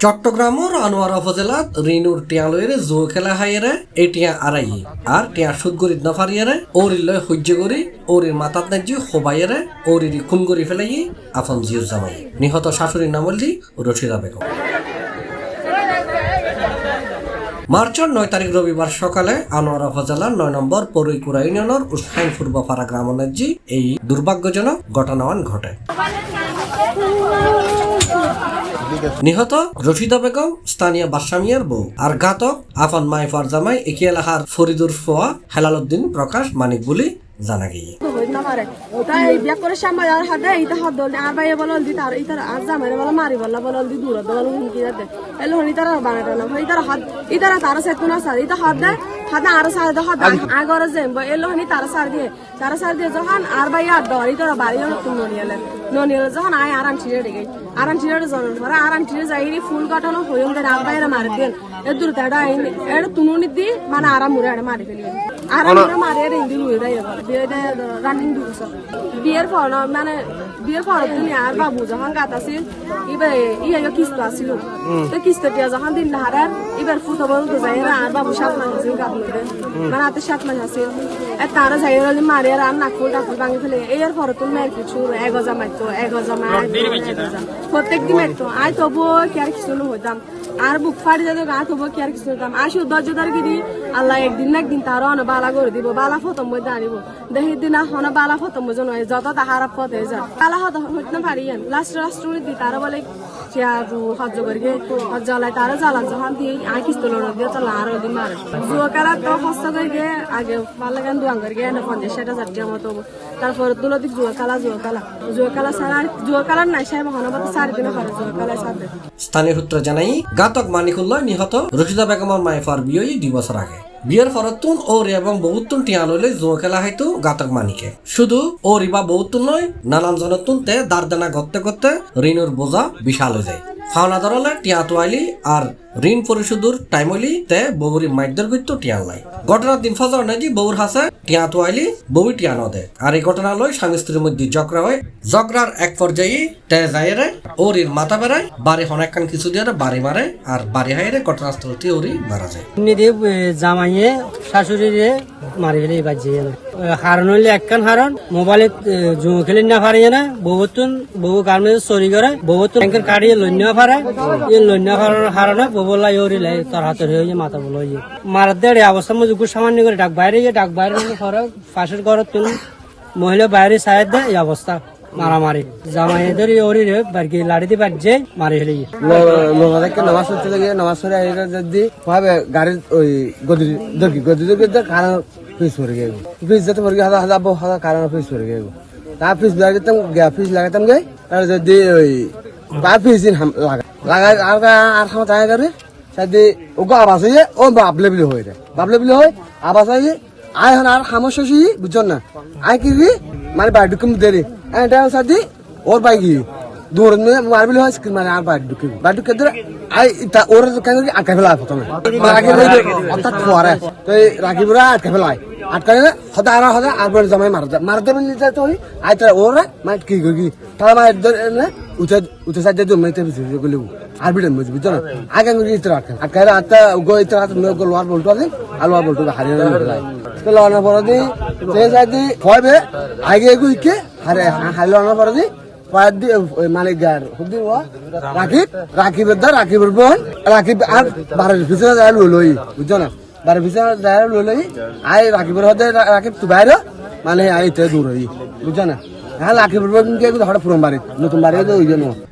চট্টগ্রামের আনোয়ারা উপজেলাত রিনুর টিয়ালয়ের জো খেলা হাইয়েরে এই টিয়া আড়াই আর টিয়া সুদ গরিত নফারিয়ারে ওরিলয় সহ্য করি ওরির মাতাত নাজি হবাইয়েরে ওরির খুন করি ফেলাই আফন জিউর জামাই নিহত শাশুড়ির নাম হল রশিদা বেগম। মার্চের 9 তারিখ রবিবার সকালে আনোয়ারা উপজেলার 9 নম্বর পরৈকুড়া ইউনিয়নের উস্তাইন পূর্বপাড়া গ্রামে এই দুর্ভাগ্যজনক ঘটনাওয়ান ঘটে। নিহত রশিদা বেগম স্থানীয় বাদশামিয়ার বউ আর ঘাতক আফান মাইফার জামাই একই এলাকার ফরিদুর ফোয়া হেলালুদ্দিন প্রকাশ মানিক বলে জানা গিয়ে। যখন আর ভাই আর দর ইতারা বাড়ি ননিয়ালে যখন আয় আরাম ছিঁড়ে ডেকে আরাম ছিঁড়ে জনের পরে আরাম ছিঁড়ে যাই ফুল কাটানো হইম দেন আর বাইরে মারি দেন এর দূর এটা এটা তুনুনি দি মানে আরাম মুড়ে এটা মারি ফেলি আরাম মারি আর ইন্দি লুয়ে দেয় রানিং দুস বিয়ের পর মানে বিয়ের পর তুমি আর বাবু যখন গাত আসিল এবার ইয়ে কিস্ত আসিল তো কিস্তটিয়া যখন দিন না হারার এবার ফুটো বলতে যাই আর বাবু 7 মাস আসিল গাত মধ্যে মানে হাতে 7 মাস আসিল তারা যাই মারি আর নাকুল টাকুল ভাঙি ফেলে এর পর তুমি মেয়ের কিছু এগজা মারতো প্রত্যেক দিন মারতো আয় তবুও কি আর কিছু হইতাম আর বুক ফাড়ি যেত গা তবুও কি আর কিছু হইতাম আর সৌন্দর্যতার গিরি আল্লাহ একদিন না একদিন তারও অনেক বালা করে দিব বালা ফতম মধ্যে আনিব দেখি দিন হনে বালা ফতম জন যত তাহার পথে যান বালা হত হইতে পারি লাস্ট দি তারা বলে চেয়ারু সহ্য করি জ্বলাই তারা জ্বালান যখন দিয়ে আয় কিস্ত লড় দিয়ে চলা আর দিন মারে জুয়াকালা তো কষ্ট করে গিয়ে আগে ভালো গান দোয়ান করে গিয়ে 50-60 মতো তারপর দুলদিক জুয়াকালা ছাড়া জুয়াকালার নাই সাহেব হনবাদ 4 দিনে করে জুয়াকালা সাথে। স্থানীয় সূত্র জানাই ঘাতক মানিকুল্লাহ নিহত রশিদা বেগমের মাইফার বিয়ে 2 বছর আগে বিয়ের ফরতুন ওর এবং বহুতুন টিয়া লইলে জুয়া খেলা হয়তো ঘাতক মানিকে শুধু ওর বা বহুতুন নয় নানান জনতুন তে দারদানা করতে করতে ঋণের বোঝা বিশাল হয়ে যায় ফাওনা ধরলে টিয়া তোয়াইলি আর ঋণ পরিশোধের টাইম হইলি তে বউরি মাইকদের গইতো টিয়া লাই ঘটনার দিন ফজর নাজি বউর হাসে টিয়া তোয়াইলি বউ টিয়া নদে আর এই ঘটনা লই স্বামী স্ত্রীর মধ্যে ঝগড়া হয় ঝগড়ার এক পর্যায়ে তে যাইরে ওরির মাথা বেড়ায় বাড়ি অনেকখান কিছু দিয়ে বাড়ি মারে আর বাড়ি হাইরে ঘটনাস্থলটি ওরি মারা যায়। জামাইয়ে শাশুড়িরে মারি ফেলে বাজিয়ে না কারণ হইলে একখান হারণ মোবাইলে জুয়ো খেলে না পারিয়ে না বহুতুন বহু কারণে চুরি করে বহুতুন ব্যাংকের কাটিয়ে লইন পারে এই লইন পারার কারণে ববলা ইউরি লাই তার হাতের হয়ে মাথা বলো মারার দেড় অবস্থা মধ্যে সামান্য করে ডাক বাইরে ঘরে পাশের ঘরের তুল মহিলা বাইরে সাহেব দেয় এই অবস্থা মারামারি জামাইদের ওরি রে বাড়ি লাড়িতে বাজছে মারি ফেলে নামাজ পড়তে লাগে নামাজ পড়ে যদি ভাবে গাড়ির ওই গদি কারণ পিস পড়ে গেল পিস যেতে পড়ে গিয়ে হাজার কারণ পিস পড়ে গেল তা পিস লাগাতাম গে আর যদি ওই পিস দিন লাগাই আর খাওয়া চাই করে যদি ওকে আবাস হয়ে ও বাবলে বিলে হয়ে যায় বাবলে বিলে হয় আবাস হয়ে আয় হন আর খামোশ বুঝছেন না আয় কি মানে বাড়ি ঢুকে দেরি এটা সাদি ওর বাই গিয়ে দূর মার বিলে হয় মানে আর বাড়ি ঢুকে ধরে আই ওর কেন আটকা ফেলা প্রথমে অর্থাৎ ফোয়ারে তো রাখিবরা আটকা ফেলায় আটকালে হতে আর বলে জমাই মারতে নিতে তো আই তারা ওরা মানে কি করি তারা মানে উঠে সাইড দিয়ে জমাইতে গেলে আর বিটেন বুঝছো না আগে ইতরা আটকালে আটটা গো ইতরা লোয়ার বলতো আছে আর লোয়ার বলতো হারিয়ে তো লওয়ার পরে দি সেই সাইড দিয়ে হবে আগে এগুইকে হারিয়ে পরে দি মানে রাকিবের বোন রাকিব আর বাড়ির পিছনে যায় লই বুঝছো না বাড়ির পিছনে যায় লই আই রাকিবের হতে রাকিব তু বাইরে মানে আই দূর হই বুঝছো না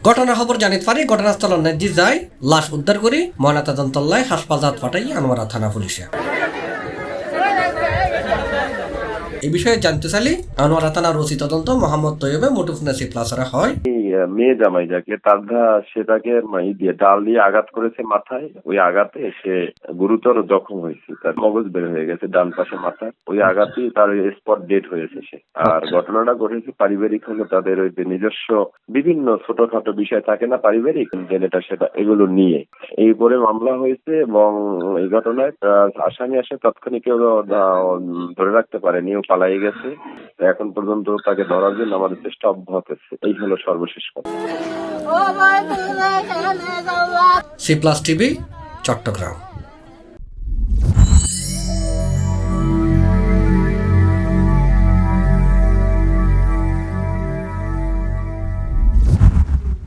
ঘটনার খবর জানিতে পারি ঘটনাস্থল নেজি যায় লাশ উদ্ধার করি ময়নাতদন্তালয় হাসপাতাল পাঠাই আনোয়ারা থানা পুলিশে। এই বিষয়ে জানতে চাইলে আনোয়ারা থানার ওসি তদন্ত মোহাম্মদ তৈয়বে মোটুফ নাসিব প্লাসারা হয় মেয়ে জামাই যাকে সেটাকে দিয়ে ডাল দিয়ে আঘাত করেছে মাথায়। ওই আঘাতে সে গুরুতর জখম হয়েছে, তার মগজ বের হয়ে গেছে ডান পাশে মাথা। ওই আঘাতেই তার স্পট ডেড হয়েছে সে। আর ঘটনাটা ঘটেছে পারিবারিক হলো, তাদের ওই যে নিজস্ব বিভিন্ন ছোটখাটো বিষয় থাকে না পারিবারিক, যেটা সেটা এগুলো নিয়ে এই উপরে মামলা হয়েছে। এবং এই ঘটনায় আসামি আসে তাৎক্ষণিক কেউ ধরে রাখতে পারেনি, ও পালাই গেছে। এখন পর্যন্ত তাকে ধরার জন্য আমাদের চেষ্টা অব্যাহত আছে। এই হলো সর্বশেষ কথা। C+ TV, Chittagong.